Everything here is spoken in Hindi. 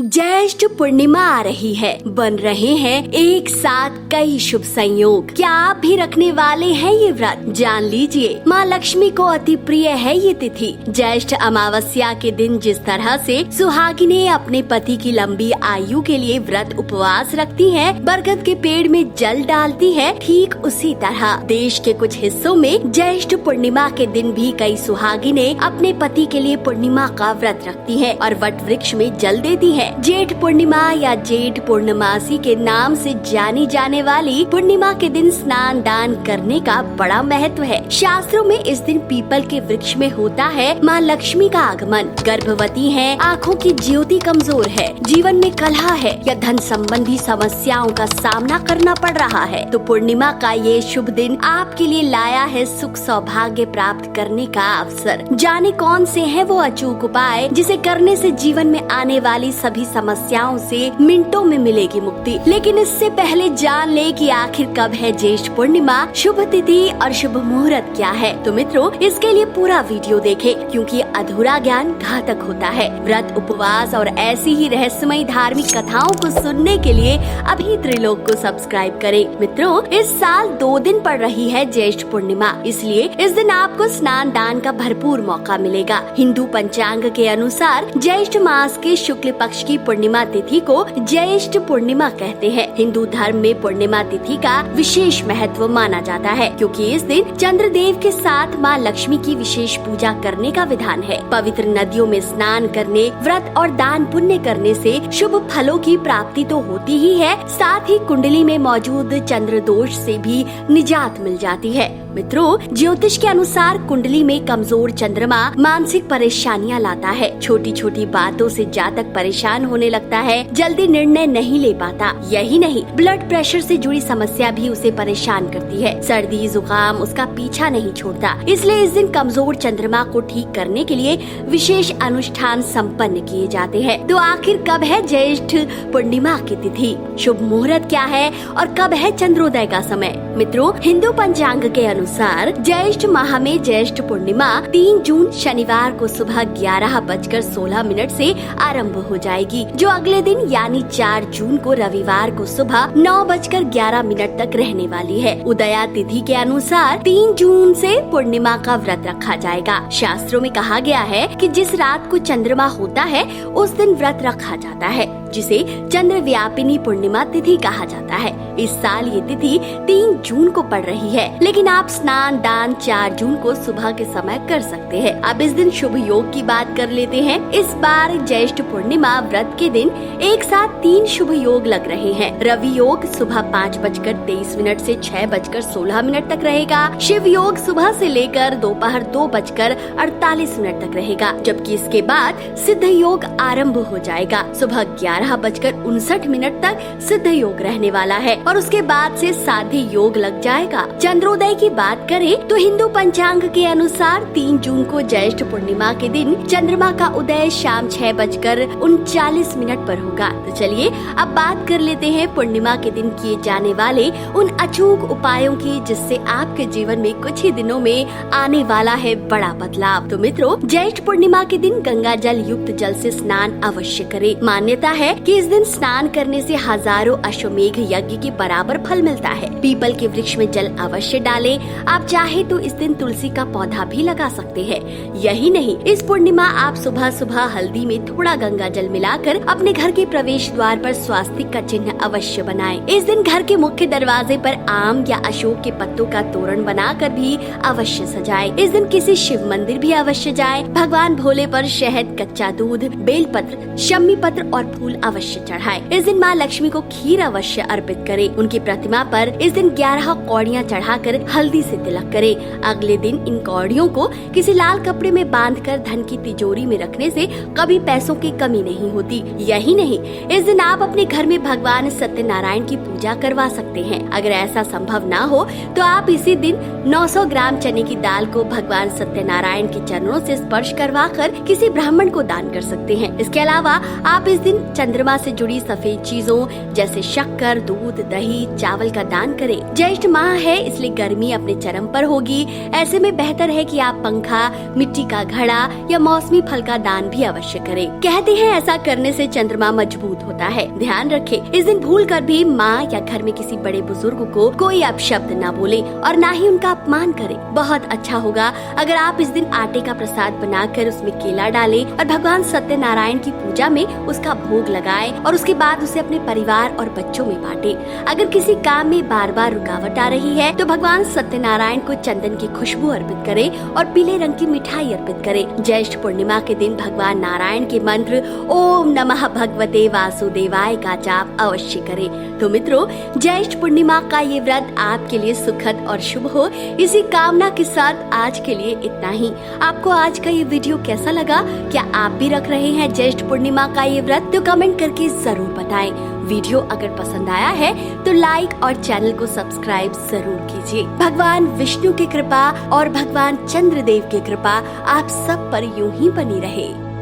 ज्येष्ठ पूर्णिमा आ रही है, बन रहे हैं एक साथ कई शुभ संयोग। क्या आप भी रखने वाले हैं ये व्रत? जान लीजिए, माँ लक्ष्मी को अति प्रिय है ये तिथि। ज्येष्ठ अमावस्या के दिन जिस तरह से सुहागिनें अपने पति की लंबी आयु के लिए व्रत उपवास रखती हैं, बरगद के पेड़ में जल डालती है, ठीक उसी तरह देश के कुछ हिस्सों में ज्येष्ठ पूर्णिमा के दिन भी कई सुहागिनें अपने पति के लिए पूर्णिमा का व्रत रखती हैं और वट वृक्ष में जल देती हैं। जेठ पूर्णिमा या जेठ पूर्णमासी के नाम से जानी जाने वाली पूर्णिमा के दिन स्नान दान करने का बड़ा महत्व है। शास्त्रों में इस दिन पीपल के वृक्ष में होता है माँ लक्ष्मी का आगमन। गर्भवती है, आँखों की ज्योति कमजोर है, जीवन में कलह है या धन संबंधी समस्याओं का सामना करना पड़ रहा है, तो पूर्णिमा का ये शुभ दिन आपके लिए लाया है सुख सौभाग्य प्राप्त करने का अवसर। जाने कौन से है वो अचूक उपाय जिसे करने से जीवन में आने वाली सभी समस्याओं से मिनटों में मिलेगी मुक्ति। लेकिन इससे पहले जान ले कि आखिर कब है ज्येष्ठ पूर्णिमा, शुभ तिथि और शुभ मुहूर्त क्या है। तो मित्रों, इसके लिए पूरा वीडियो देखें, क्योंकि अधूरा ज्ञान घातक होता है। व्रत, उपवास और ऐसी ही रहस्यमयी धार्मिक कथाओं को सुनने के लिए अभी त्रिलोक को सब्सक्राइब करें। मित्रों, इस साल 2 दिन पड़ रही है ज्येष्ठ पूर्णिमा, इसलिए इस दिन आपको स्नान दान का भरपूर मौका मिलेगा। हिंदू पंचांग के अनुसार ज्येष्ठ मास के शुक्ल पक्ष की पूर्णिमा तिथि को ज्येष्ठ पूर्णिमा कहते हैं। हिंदू धर्म में पूर्णिमा तिथि का विशेष महत्व माना जाता है, क्योंकि इस दिन चंद्रदेव के साथ माँ लक्ष्मी की विशेष पूजा करने का विधान है। पवित्र नदियों में स्नान करने, व्रत और दान पुण्य करने से शुभ फलों की प्राप्ति तो होती ही है, साथ ही कुंडली में मौजूद चंद्र दोष से भी निजात मिल जाती है। मित्रों, ज्योतिष के अनुसार कुंडली में कमजोर चंद्रमा मानसिक परेशानियां लाता है। छोटी छोटी बातों से जातक परेशान होने लगता है, जल्दी निर्णय नहीं ले पाता। यही नहीं, ब्लड प्रेशर से जुड़ी समस्या भी उसे परेशान करती है। सर्दी जुकाम उसका पीछा नहीं छोड़ता। इसलिए इस दिन कमजोर चंद्रमा को ठीक करने के लिए विशेष अनुष्ठान संपन्न किए जाते हैं। तो आखिर कब है ज्येष्ठ पूर्णिमा की तिथि, शुभ मुहूर्त क्या है और कब है चंद्रोदय का समय? मित्रों, हिंदू पंचांग के अनुसार ज्येष्ठ माह में ज्येष्ठ पूर्णिमा 3 जून शनिवार को सुबह 11:16 से आरंभ हो जाएगी, जो अगले दिन यानी 4 जून को रविवार को सुबह 9:11 तक रहने वाली है। उदया तिथि के अनुसार 3 जून से पूर्णिमा का व्रत रखा जाएगा। शास्त्रों में कहा गया है कि जिस रात को चंद्रमा होता है उस दिन व्रत रखा जाता है, जिसे चंद्र व्यापिनी पूर्णिमा तिथि कहा जाता है। इस साल ये तिथि 3 जून को पड़ रही है, लेकिन आप स्नान दान 4 जून को सुबह के समय कर सकते हैं। अब इस दिन शुभ योग की बात कर लेते हैं। इस बार ज्येष्ठ पूर्णिमा व्रत के दिन एक साथ 3 शुभ योग लग रहे हैं। रवि योग सुबह 5:23 से 6:16 तक रहेगा। शिव योग सुबह से लेकर दोपहर 2:48 तक रहेगा, जबकि इसके बाद सिद्ध योग आरंभ हो जाएगा। सुबह 11:59 तक सिद्ध योग रहने वाला है और उसके बाद से साध्य योग लग जाएगा। चंद्रोदय की बात करें तो हिंदू पंचांग के अनुसार 3 जून को ज्येष्ठ पूर्णिमा के दिन चंद्रमा का उदय शाम 6:39 पर होगा। तो चलिए अब बात कर लेते हैं पूर्णिमा के दिन किए जाने वाले उन अचूक उपायों की, जिससे आपके जीवन में कुछ ही दिनों में आने वाला है बड़ा बदलाव। तो मित्रों, ज्येष्ठ पूर्णिमा के दिन गंगा जल युक्त जल से स्नान अवश्य करें। मान्यता है कि इस दिन स्नान करने से हजारों अश्वमेघ यज्ञ के बराबर फल मिलता है। पीपल के वृक्ष में जल अवश्य डालें। आप चाहे तो इस दिन तुलसी का पौधा भी लगा सकते हैं। यही नहीं, इस पूर्णिमा आप सुबह सुबह हल्दी में थोड़ा गंगा जल मिलाकर अपने घर के प्रवेश द्वार पर स्वास्तिक का चिन्ह अवश्य बनाएं। इस दिन घर के मुख्य दरवाजे पर आम या अशोक के पत्तों का तोरण बनाकर भी अवश्य सजाएं। इस दिन किसी शिव मंदिर भी अवश्य जाएं। भगवान भोले पर शहद, कच्चा दूध, बेलपत्र, शम्मी पत्र और फूल अवश्य चढ़ाएं। इस दिन माँ लक्ष्मी को खीर अवश्य अर्पित करें। उनकी प्रतिमा पर इस दिन 11 कौड़ियाँ चढ़ाकर हल्दी से तिलक करें। अगले दिन इन कौड़ियों को किसी लाल कपड़े में बांधकर धन की तिजोरी में रखने से कभी पैसों की कमी नहीं होती। यही नहीं, इस दिन आप अपने घर में भगवान सत्यनारायण की पूजा करवा सकते हैं। अगर ऐसा संभव ना हो तो आप इसी दिन 900 ग्राम चने की दाल को भगवान सत्यनारायण के चरणों से स्पर्श करवाकर किसी ब्राह्मण को दान कर सकते हैं। इसके अलावा आप इस दिन चंद्रमा से जुड़ी सफेद चीजों जैसे शक्कर, दूध, दही, चावल का दान करें। ज्येष्ठ माह है, इसलिए गर्मी अपने चरम पर होगी। ऐसे में बेहतर है कि आप पंखा, मिट्टी का घड़ा या मौसमी फल का दान भी अवश्य करें। कहते हैं ऐसा करने से चंद्रमा मजबूत होता है। ध्यान रखें, इस दिन भूल कर भी माँ या घर में किसी बड़े बुजुर्ग को कोई अपशब्द न बोले और न ही उनका अपमान करें। बहुत अच्छा होगा अगर आप इस दिन आटे का प्रसाद बनाकर उसमें केला डालें और भगवान सत्यनारायण की पूजा में उसका भोग लगाएं और उसके बाद उसे अपने परिवार और बच्चों में बांटें। अगर किसी काम में बार बार रुकावट आ रही है तो भगवान सत्यनारायण को चंदन की खुशबू अर्पित करें और पीले रंग की मिठाई अर्पित करें। ज्येष्ठ पूर्णिमा के दिन भगवान नारायण के मंत्र ओम नमः भगवते वासुदेवाय का जाप अवश्य करें। तो मित्रों, ज्येष्ठ पूर्णिमा का ये व्रत आपके लिए सुखद और शुभ हो, इसी कामना के साथ आज के लिए इतना ही। आपको आज का ये वीडियो कैसा लगा? क्या आप भी रख रहे हैं ज्येष्ठ पूर्णिमा का ये व्रत? तो कमेंट करके जरूर बताएं। वीडियो अगर पसंद आया है तो लाइक और चैनल को सब्सक्राइब जरूर कीजिए। भगवान विष्णु की कृपा और भगवान चंद्रदेव की कृपा आप सब पर यूं ही बनी रहे।